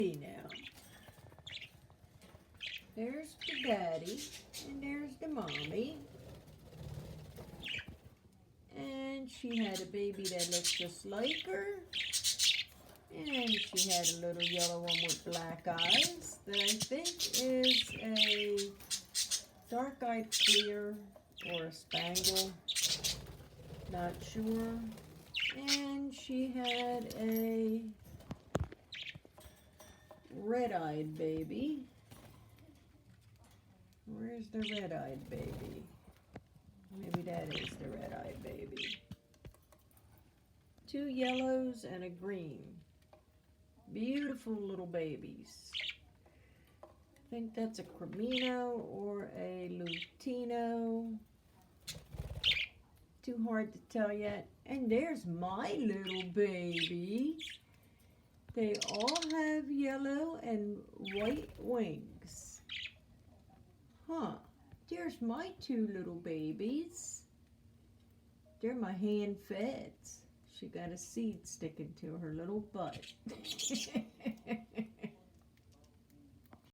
Now, there's the daddy, and there's the mommy. And she had a baby that looked just like her. And she had a little yellow one with black eyes that I think is a dark-eyed clear or a Spangle. Not sure. And she had a red-eyed baby. Where's the red-eyed baby? Maybe that is the red-eyed baby. 2 yellows and a green. Beautiful little babies. I think that's a Creamino or a Lutino. Too hard to tell yet. And there's my little baby. They all have yellow and white wings. Huh. There's my 2 little babies. They're my hand feds. She got a seed sticking to her little butt.